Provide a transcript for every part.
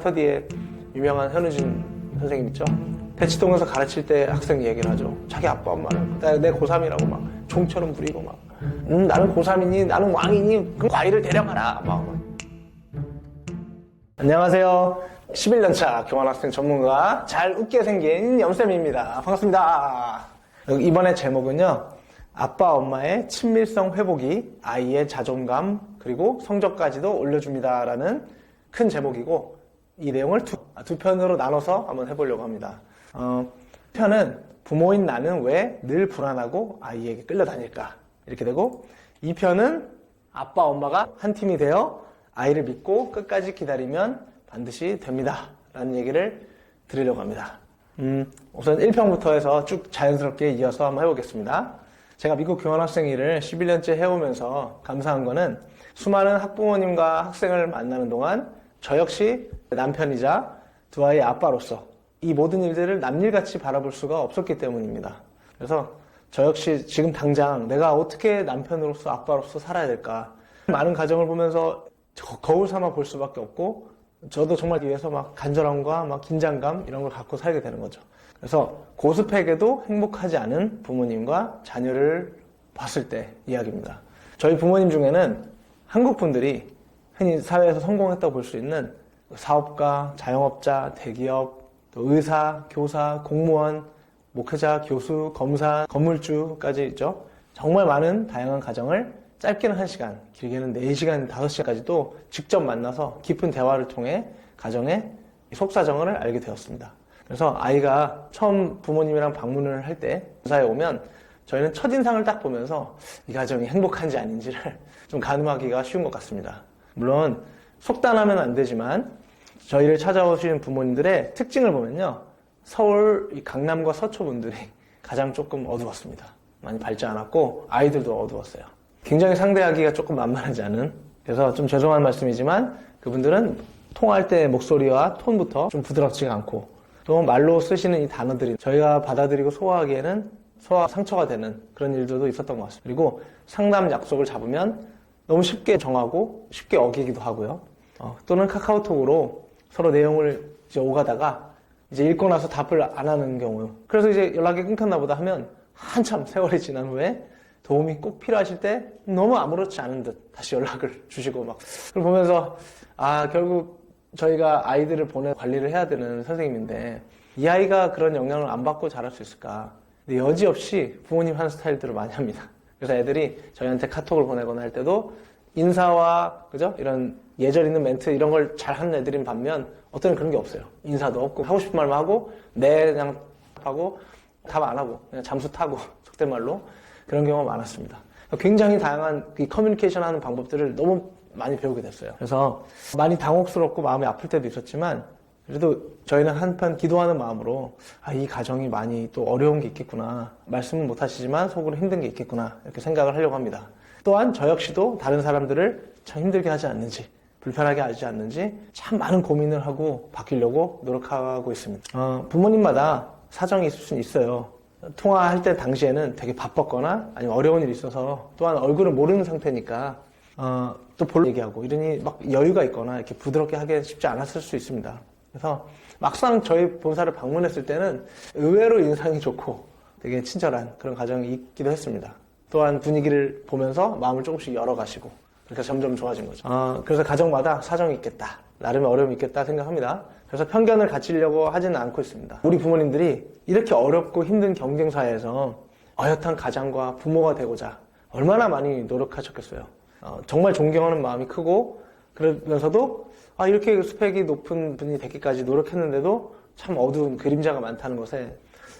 스터디의 유명한 현우진 선생님 있죠? 대치동에서 가르칠 때 학생 얘기를 하죠. 자기 아빠 엄마는 내 고3이라고 막 종처럼 부리고 막 나는 고3이니 나는 왕이니 그 과일을 데려가라 막. 안녕하세요. 11년차 교환학생 전문가 잘 웃게 생긴 염쌤입니다. 반갑습니다. 이번에 제목은요. 아빠 엄마의 친밀성 회복이 아이의 자존감 그리고 성적까지도 올려줍니다 라는 큰 제목이고 이 내용을 두 편으로 나눠서 한번 해보려고 합니다. 편은 부모인 나는 왜 늘 불안하고 아이에게 끌려다닐까 이렇게 되고, 이 편은 아빠 엄마가 한 팀이 되어 아이를 믿고 끝까지 기다리면 반드시 됩니다 라는 얘기를 드리려고 합니다. 우선 1편부터 해서 쭉 자연스럽게 이어서 한번 해보겠습니다. 제가 미국 교환학생 일을 11년째 해오면서 감사한 거는 수많은 학부모님과 학생을 만나는 동안 저 역시 남편이자 두 아이의 아빠로서 이 모든 일들을 남일같이 바라볼 수가 없었기 때문입니다. 그래서 저 역시 지금 당장 내가 어떻게 남편으로서 아빠로서 살아야 될까, 많은 가정을 보면서 거울 삼아 볼 수밖에 없고, 저도 정말 위해서 막 간절함과 막 긴장감 이런 걸 갖고 살게 되는 거죠. 그래서 고스펙에도 행복하지 않은 부모님과 자녀를 봤을 때 이야기입니다. 저희 부모님 중에는 한국 분들이 흔히 사회에서 성공했다고 볼 수 있는 사업가, 자영업자, 대기업, 또 의사, 교사, 공무원, 목회자, 교수, 검사, 건물주까지 있죠. 정말 많은 다양한 가정을 짧게는 1시간, 길게는 4시간, 5시간까지도 직접 만나서 깊은 대화를 통해 가정의 속사정을 알게 되었습니다. 그래서 아이가 처음 부모님이랑 방문을 할 때 회사에 오면 저희는 첫인상을 딱 보면서 이 가정이 행복한지 아닌지를 좀 가늠하기가 쉬운 것 같습니다. 물론 속단하면 안 되지만 저희를 찾아오시는 부모님들의 특징을 보면요, 서울 강남과 서초 분들이 가장 조금 어두웠습니다. 많이 밝지 않았고 아이들도 어두웠어요. 굉장히 상대하기가 조금 만만하지 않은, 그래서 좀 죄송한 말씀이지만 그분들은 통화할 때 목소리와 톤부터 좀 부드럽지가 않고, 또 말로 쓰시는 이 단어들이 저희가 받아들이고 소화하기에는 소화 상처가 되는 그런 일들도 있었던 것 같습니다. 그리고 상담 약속을 잡으면 너무 쉽게 정하고 쉽게 어기기도 하고요. 또는 카카오톡으로 서로 내용을 이제 오가다가 이제 읽고 나서 답을 안 하는 경우, 그래서 이제 연락이 끊겼나 보다 하면 한참 세월이 지난 후에 도움이 꼭 필요하실 때 너무 아무렇지 않은 듯 다시 연락을 주시고 막, 그걸 보면서 결국 저희가 아이들을 보내 관리를 해야 되는 선생님인데 이 아이가 그런 영향을 안 받고 자랄 수 있을까. 근데 여지없이 부모님 하는 스타일들을 많이 합니다. 그래서 애들이 저희한테 카톡을 보내거나 할 때도 인사와 그죠? 이런 예절 있는 멘트 이런 걸 잘하는 애들인 반면 어떤 그런 게 없어요. 인사도 없고 하고 싶은 말만 하고 그냥 하고 답 안 하고 그냥 잠수 타고 속된 말로 그런 경우가 많았습니다. 굉장히 다양한 이 커뮤니케이션 하는 방법들을 너무 많이 배우게 됐어요. 그래서 많이 당혹스럽고 마음이 아플 때도 있었지만 그래도 저희는 한편 기도하는 마음으로 이 가정이 많이 또 어려운 게 있겠구나, 말씀은 못 하시지만 속으로 힘든 게 있겠구나 이렇게 생각을 하려고 합니다. 또한 저 역시도 다른 사람들을 참 힘들게 하지 않는지, 불편하게 하지 않는지 참 많은 고민을 하고 바뀌려고 노력하고 있습니다. 부모님마다 사정이 있을 수는 있어요. 통화할 때 당시에는 되게 바빴거나 아니면 어려운 일이 있어서, 또한 얼굴을 모르는 상태니까 또 볼로 얘기하고 이러니 막 여유가 있거나 이렇게 부드럽게 하기 쉽지 않았을 수 있습니다. 그래서 막상 저희 본사를 방문했을 때는 의외로 인상이 좋고 되게 친절한 그런 가정이 있기도 했습니다. 또한 분위기를 보면서 마음을 조금씩 열어가시고 그러니까 점점 좋아진 거죠. 그래서 가정마다 사정이 있겠다, 나름의 어려움이 있겠다 생각합니다. 그래서 편견을 갖추려고 하지는 않고 있습니다. 우리 부모님들이 이렇게 어렵고 힘든 경쟁사회에서 어엿한 가장과 부모가 되고자 얼마나 많이 노력하셨겠어요. 정말 존경하는 마음이 크고, 그러면서도 이렇게 스펙이 높은 분이 되기까지 노력했는데도 참 어두운 그림자가 많다는 것에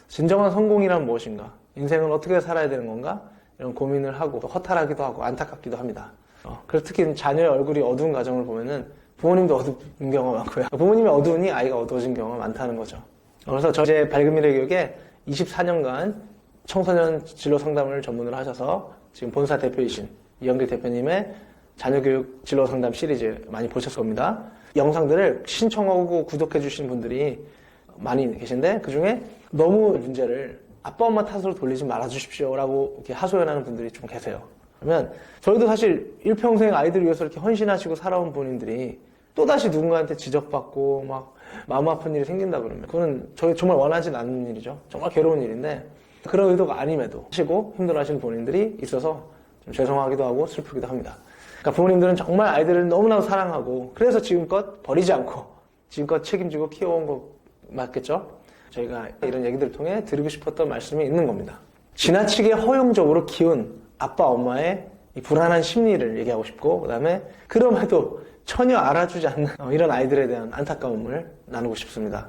진정한 성공이란 무엇인가, 인생은 어떻게 살아야 되는 건가, 이런 고민을 하고 또 허탈하기도 하고 안타깝기도 합니다. 그래서 특히 자녀의 얼굴이 어두운 가정을 보면은 부모님도 어두운 경우가 많고요. 부모님이 어두우니 아이가 어두워진 경우가 많다는 거죠. 그래서 제 밝은 미래 교육에 24년간 청소년 진로 상담을 전문으로 하셔서 지금 본사 대표이신 이영길 대표님의 자녀교육 진로 상담 시리즈 많이 보셨을 겁니다. 영상들을 신청하고 구독해 주신 분들이 많이 계신데 그중에 너무 문제를 아빠 엄마 탓으로 돌리지 말아주십시오 라고 이렇게 하소연하는 분들이 좀 계세요. 그러면 저희도 사실 일평생 아이들을 위해서 이렇게 헌신하시고 살아온 분들이 또다시 누군가한테 지적받고 막 마음 아픈 일이 생긴다 그러면 그거는 저희 정말 원하진 않는 일이죠. 정말 괴로운 일인데 그런 의도가 아님에도 하시고 힘들어하시는 부모님들이 있어서 좀 죄송하기도 하고 슬프기도 합니다. 그러니까 부모님들은 정말 아이들을 너무나도 사랑하고 그래서 지금껏 버리지 않고 지금껏 책임지고 키워온 거 맞겠죠? 저희가 이런 얘기들을 통해 드리고 싶었던 말씀이 있는 겁니다. 지나치게 허용적으로 키운 아빠 엄마의 이 불안한 심리를 얘기하고 싶고 그 다음에 그럼에도 전혀 알아주지 않는 이런 아이들에 대한 안타까움을 나누고 싶습니다.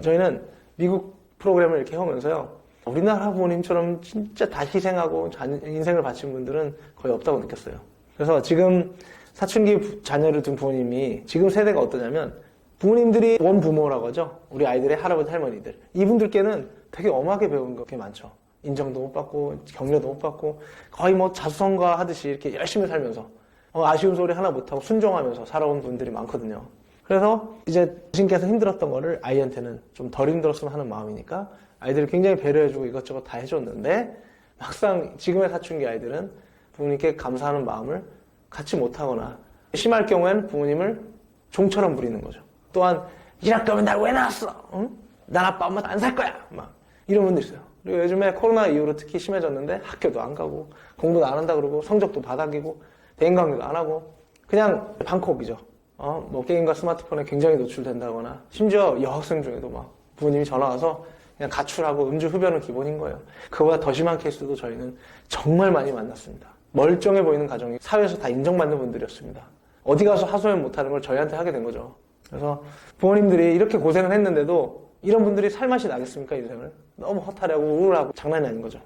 저희는 미국 프로그램을 이렇게 해오면서요, 우리나라 부모님처럼 진짜 다 희생하고 인생을 바친 분들은 거의 없다고 느꼈어요. 그래서 지금 사춘기 자녀를 둔 부모님이 지금 세대가 어떠냐면 부모님들이 원부모라고 하죠. 우리 아이들의 할아버지 할머니들. 이분들께는 되게 엄하게 배운 게 많죠. 인정도 못 받고 격려도 못 받고 거의 뭐 자수성가 하듯이 이렇게 열심히 살면서 아쉬운 소리 하나 못하고 순종하면서 살아온 분들이 많거든요. 그래서 이제 자신께서 힘들었던 거를 아이한테는 좀 덜 힘들었으면 하는 마음이니까 아이들을 굉장히 배려해주고 이것저것 다 해줬는데 막상 지금의 사춘기 아이들은 부모님께 감사하는 마음을 갖지 못하거나 심할 경우에는 부모님을 종처럼 부리는 거죠. 또한 일할 거면 날 왜 낳았어? 응? 난 아빠 엄마 안 살 거야! 막 이런 분들 있어요. 그리고 요즘에 코로나 이후로 특히 심해졌는데 학교도 안 가고 공부도 안 한다 그러고 성적도 바닥이고 대인관계도 안 하고 그냥 방콕이죠. 뭐 게임과 스마트폰에 굉장히 노출된다거나 심지어 여학생 중에도 막 부모님이 전화 와서 그냥 가출하고 음주 흡연은 기본인 거예요. 그보다 더 심한 케이스도 저희는 정말 많이 만났습니다. 멀쩡해 보이는 가정이 사회에서 다 인정받는 분들이었습니다. 어디 가서 하소연 못하는 걸 저희한테 하게 된 거죠. 그래서 부모님들이 이렇게 고생을 했는데도 이런 분들이 살맛이 나겠습니까, 인생을? 너무 허탈하고 우울하고 장난이 아닌 거죠.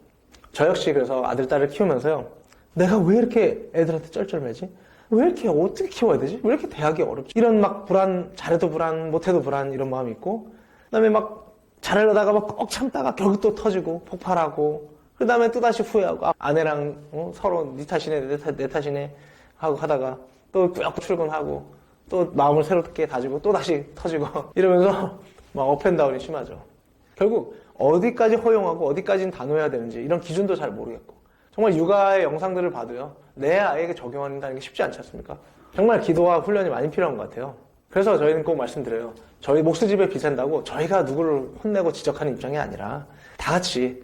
저 역시 그래서 아들, 딸을 키우면서요, 내가 왜 이렇게 애들한테 쩔쩔매지? 왜 이렇게 어떻게 키워야 되지? 왜 이렇게 대하기 어렵지? 이런 막 불안, 잘해도 불안, 못해도 불안 이런 마음이 있고 그 다음에 막 잘하려다가 막 꼭 참다가 결국 또 터지고 폭발하고 그 다음에 또다시 후회하고 아내랑 서로 네 탓이네 내 탓이네 하고 하다가 또 꾸역꾸역 출근하고 또 마음을 새롭게 다지고 또다시 터지고 이러면서 막 업앤다운이 심하죠. 결국 어디까지 허용하고 어디까지는 단호해야 되는지 이런 기준도 잘 모르겠고 정말 육아의 영상들을 봐도요, 내 아이에게 적용한다는 게 쉽지 않지 않습니까? 정말 기도와 훈련이 많이 필요한 것 같아요. 그래서 저희는 꼭 말씀드려요. 저희 목수집에 비샌다고 저희가 누구를 혼내고 지적하는 입장이 아니라 다 같이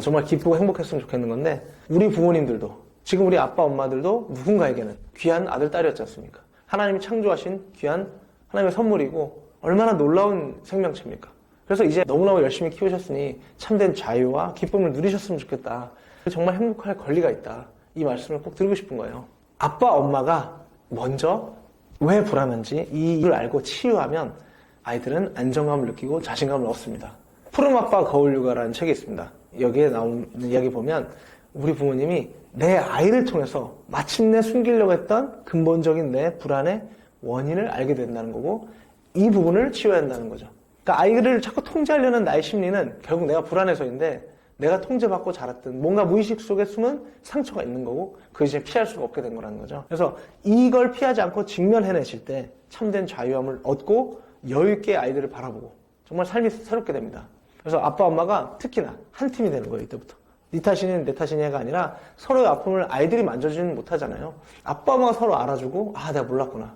정말 기쁘고 행복했으면 좋겠는 건데 우리 부모님들도 지금 우리 아빠 엄마들도 누군가에게는 귀한 아들, 딸이었지 않습니까? 하나님이 창조하신 귀한 하나님의 선물이고 얼마나 놀라운 생명체입니까? 그래서 이제 너무너무 열심히 키우셨으니 참된 자유와 기쁨을 누리셨으면 좋겠다. 정말 행복할 권리가 있다. 이 말씀을 꼭 드리고 싶은 거예요. 아빠, 엄마가 먼저 왜 불안한지 이를 알고 치유하면 아이들은 안정감을 느끼고 자신감을 얻습니다. 푸른 아빠 거울 육아라는 책이 있습니다. 여기에 나오는 이야기 보면 우리 부모님이 내 아이를 통해서 마침내 숨기려고 했던 근본적인 내 불안의 원인을 알게 된다는 거고 이 부분을 치유해야 한다는 거죠. 그러니까 아이를 자꾸 통제하려는 나의 심리는 결국 내가 불안해서인데 내가 통제받고 자랐던 뭔가 무의식 속에 숨은 상처가 있는 거고 그걸 이제 피할 수가 없게 된 거라는 거죠. 그래서 이걸 피하지 않고 직면해내실 때 참된 자유함을 얻고 여유있게 아이들을 바라보고 정말 삶이 새롭게 됩니다. 그래서 아빠 엄마가 특히나 한 팀이 되는 거예요. 이때부터. 네 탓이니 내 탓이니가 아니라 서로의 아픔을 아이들이 만져주지는 못하잖아요. 아빠 엄마가 서로 알아주고 내가 몰랐구나.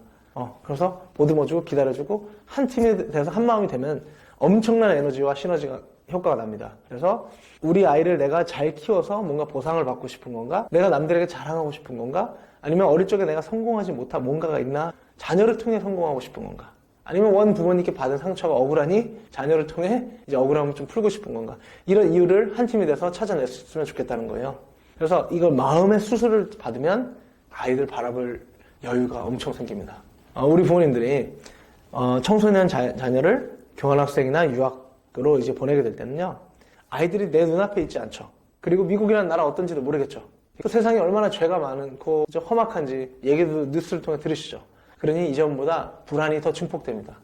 그래서 보듬어주고 기다려주고 한 팀이 돼서 한 마음이 되면 엄청난 에너지와 시너지가 효과가 납니다. 그래서 우리 아이를 내가 잘 키워서 뭔가 보상을 받고 싶은 건가? 내가 남들에게 자랑하고 싶은 건가? 아니면 어릴 적에 내가 성공하지 못한 뭔가가 있나? 자녀를 통해 성공하고 싶은 건가? 아니면 원 부모님께 받은 상처가 억울하니 자녀를 통해 이제 억울함을 좀 풀고 싶은 건가? 이런 이유를 한 팀이 돼서 찾아냈으면 좋겠다는 거예요. 그래서 이걸 마음의 수술을 받으면 아이들 바라볼 여유가 엄청 생깁니다. 우리 부모님들이 청소년 자녀를 교환학생이나 유학으로 이제 보내게 될 때는요, 아이들이 내 눈앞에 있지 않죠. 그리고 미국이라는 나라 어떤지도 모르겠죠. 그 세상에 얼마나 죄가 많고 험악한지 얘기도 뉴스를 통해 들으시죠. 그러니 이전보다 불안이 더 증폭됩니다.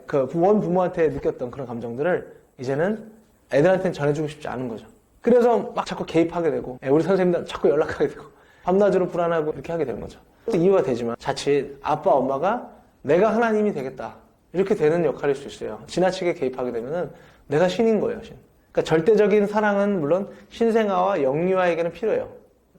그 원 부모한테 느꼈던 그런 감정들을 이제는 애들한테는 전해주고 싶지 않은 거죠. 그래서 막 자꾸 개입하게 되고 우리 선생님들 자꾸 연락하게 되고 밤낮으로 불안하고 이렇게 하게 되는 거죠. 이유가 되지만 자칫 아빠 엄마가 내가 하나님이 되겠다 이렇게 되는 역할일 수 있어요. 지나치게 개입하게 되면은 내가 신인 거예요, 신. 그러니까 절대적인 사랑은 물론 신생아와 영유아에게는 필요해요.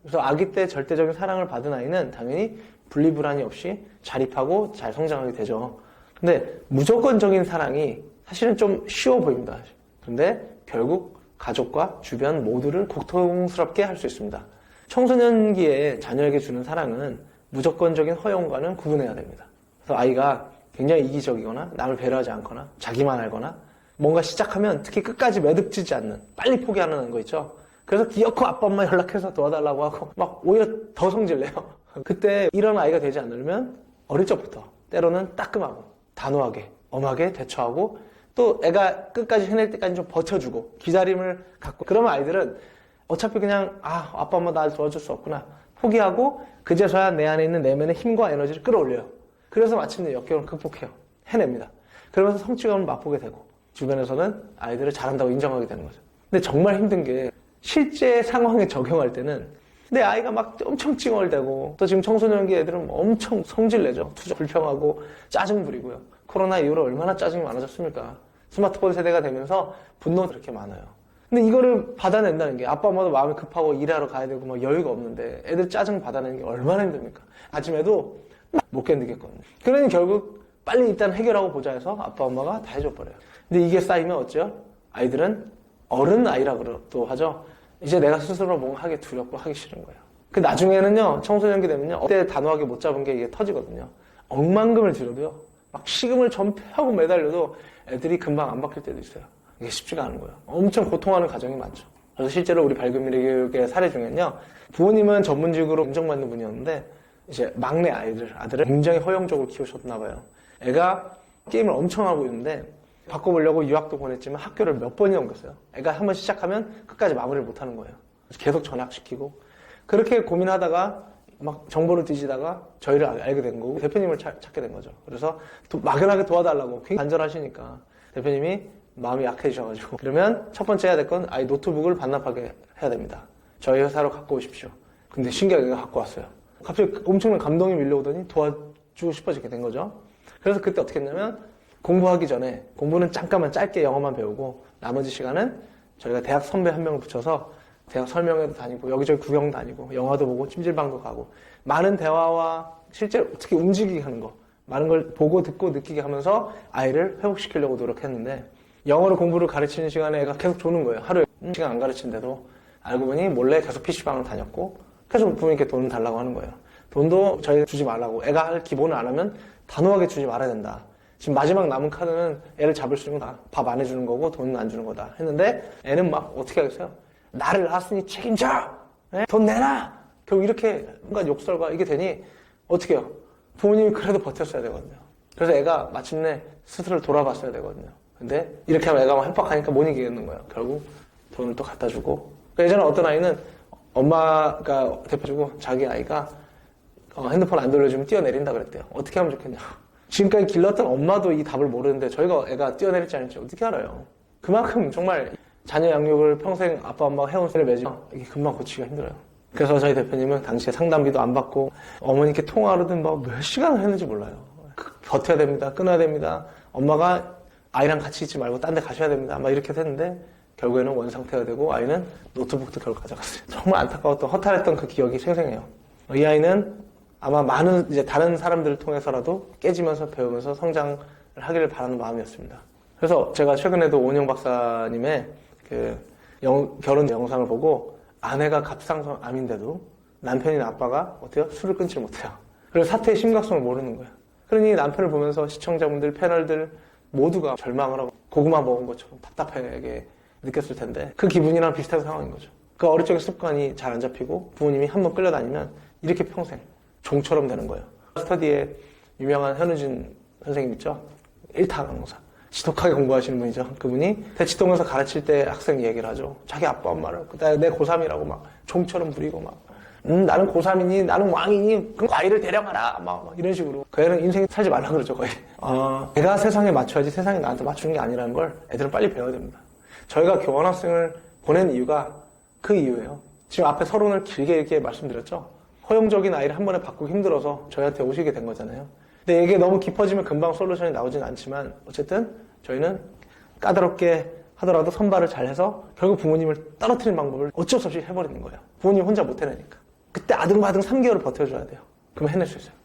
그래서 아기 때 절대적인 사랑을 받은 아이는 당연히 분리불안이 없이 자립하고 잘 성장하게 되죠. 근데 무조건적인 사랑이 사실은 좀 쉬워 보입니다. 근데 결국 가족과 주변 모두를 고통스럽게 할 수 있습니다. 청소년기에 자녀에게 주는 사랑은 무조건적인 허용과는 구분해야 됩니다. 그래서 아이가 굉장히 이기적이거나 남을 배려하지 않거나 자기만 알거나 뭔가 시작하면 특히 끝까지 매듭지지 않는 빨리 포기하는 거 있죠. 그래서 기어코 아빠 엄마 연락해서 도와달라고 하고 막 오히려 더 성질내요. 그때 이런 아이가 되지 않으려면 어릴 적부터 때로는 따끔하고 단호하게 엄하게 대처하고 또 애가 끝까지 해낼 때까지 좀 버텨주고 기다림을 갖고 그러면 아이들은 어차피 그냥 아빠 엄마 날 도와줄 수 없구나 포기하고 그제서야 내 안에 있는 내면의 힘과 에너지를 끌어올려요. 그래서 마침내 역경을 극복해요. 해냅니다. 그러면서 성취감을 맛보게 되고 주변에서는 아이들을 잘한다고 인정하게 되는 거죠. 근데 정말 힘든 게 실제 상황에 적용할 때는 내 아이가 막 엄청 찡얼대고 또 지금 청소년기 애들은 엄청 성질내죠. 투정 불평하고 짜증 부리고요. 코로나 이후로 얼마나 짜증이 많아졌습니까? 스마트폰 세대가 되면서 분노가 그렇게 많아요. 근데 이거를 받아낸다는 게 아빠 엄마도 마음이 급하고 일하러 가야 되고 막 여유가 없는데 애들 짜증 받아내는 게 얼마나 힘듭니까? 아침에도 못 견디겠거든요. 그러니 결국 빨리 일단 해결하고 보자 해서 아빠 엄마가 다 해줘버려요. 근데 이게 쌓이면 어째요? 아이들은 어른 아이라고 또 하죠. 이제 내가 스스로 뭔가 하기 두렵고 하기 싫은 거예요. 그 나중에는요, 청소년기 되면요, 그때 단호하게 못 잡은 게 이게 터지거든요. 억만금을 들여도요, 막 식음을 전폐하고 매달려도 애들이 금방 안 바뀔 때도 있어요. 이게 쉽지가 않은 거예요. 엄청 고통하는 가정이 많죠. 그래서 실제로 우리 밝은미래 교육의 사례 중에는요, 부모님은 전문직으로 인정받는 분이었는데, 이제 막내 아들을 굉장히 허용적으로 키우셨나 봐요. 애가 게임을 엄청 하고 있는데, 바꿔보려고 유학도 보냈지만 학교를 몇 번이나 옮겼어요. 애가 한번 시작하면 끝까지 마무리를 못 하는 거예요. 계속 전학시키고. 그렇게 고민하다가 막 정보를 뒤지다가 저희를 알게 된 거고 대표님을 찾게 된 거죠. 그래서 막연하게 도와달라고 굉장히 간절하시니까 대표님이 마음이 약해지셔가지고 그러면 첫 번째 해야 될 건 아이 노트북을 반납하게 해야 됩니다. 저희 회사로 갖고 오십시오. 근데 신기하게 갖고 왔어요. 갑자기 엄청난 감동이 밀려오더니 도와주고 싶어지게 된 거죠. 그래서 그때 어떻게 했냐면 공부하기 전에 공부는 잠깐만 짧게 영어만 배우고 나머지 시간은 저희가 대학 선배 한 명을 붙여서 대학 설명회도 다니고 여기저기 구경 다니고 영화도 보고 찜질방도 가고 많은 대화와 실제로 어떻게 움직이게 하는 거 많은 걸 보고 듣고 느끼게 하면서 아이를 회복시키려고 노력했는데 영어로 공부를 가르치는 시간에 애가 계속 조는 거예요. 하루에 시간 안 가르치는데도 알고 보니 몰래 계속 PC방을 다녔고 계속 부모님께 돈을 달라고 하는 거예요. 돈도 저희 주지 말라고 애가 할 기본을 안 하면 단호하게 주지 말아야 된다. 지금 마지막 남은 카드는 애를 잡을 수 있는 거 다 밥 안 해주는 거고 돈은 안 주는 거다 했는데 애는 막 어떻게 하겠어요? 나를 낳았으니 책임져! 네? 돈 내놔! 결국 이렇게 뭔가 욕설과 이게 되니 어떻게 해요? 부모님이 그래도 버텼어야 되거든요. 그래서 애가 마침내 스스로 돌아봤어야 되거든요. 근데 이렇게 하면 애가 막 협박하니까 못 이기겠는 거예요. 결국 돈을 또 갖다 주고. 예전에 어떤 아이는 엄마가 대표주고 자기 아이가 핸드폰 안 돌려주면 뛰어내린다 그랬대요. 어떻게 하면 좋겠냐. 지금까지 길렀던 엄마도 이 답을 모르는데 저희가 애가 뛰어내릴지 아닐지 어떻게 알아요. 그만큼 정말 자녀 양육을 평생 아빠 엄마가 해온 쇠를 맺으면 이게 금방 고치기가 힘들어요. 그래서 저희 대표님은 당시에 상담비도 안 받고 어머니께 통화하든 막 몇 시간을 했는지 몰라요. 버텨야 됩니다. 끊어야 됩니다. 엄마가 아이랑 같이 있지 말고 딴 데 가셔야 됩니다. 막 이렇게 했는데 결국에는 원상태가 되고 아이는 노트북도 결국 가져갔어요. 정말 안타까웠던 허탈했던 그 기억이 생생해요. 이 아이는 아마 많은 이제 다른 사람들을 통해서라도 깨지면서 배우면서 성장을 하기를 바라는 마음이었습니다. 그래서 제가 최근에도 오은영 박사님의 그 결혼 영상을 보고 아내가 갑상선암인데도 남편이나 아빠가 어때요? 술을 끊지 못해요. 그래서 사태의 심각성을 모르는 거예요. 그러니 남편을 보면서 시청자분들, 패널들 모두가 절망을 하고 고구마 먹은 것처럼 답답하게 느꼈을 텐데 그 기분이랑 비슷한 상황인 거죠. 그 어릴 적의 습관이 잘 안 잡히고 부모님이 한번 끌려다니면 이렇게 평생 종처럼 되는 거예요. 스터디에 유명한 현우진 선생님 있죠? 1타 강사. 지독하게 공부하시는 분이죠. 그분이 대치동에서 가르칠 때 학생 얘기를 하죠. 자기 아빠 엄마를 그때 내 고3이라고 막 종처럼 부리고 막 나는 고3이니 나는 왕이니 그럼 과일을 데려가라 막 이런 식으로 그 애는 인생 살지 말라 그러죠 거의. 내가 세상에 맞춰야지 세상이 나한테 맞추는 게 아니라는 걸 애들은 빨리 배워야 됩니다. 저희가 교환학생을 보낸 이유가 그 이유예요. 지금 앞에 서론을 길게 이렇게 말씀드렸죠. 허용적인 아이를 한 번에 바꾸기 힘들어서 저희한테 오시게 된 거잖아요. 근데 이게 너무 깊어지면 금방 솔루션이 나오진 않지만 어쨌든 저희는 까다롭게 하더라도 선발을 잘해서 결국 부모님을 떨어뜨리는 방법을 어쩔 수 없이 해버리는 거예요. 부모님 혼자 못 해내니까. 그때 아등바등 3개월을 버텨줘야 돼요. 그럼 해낼 수 있어요.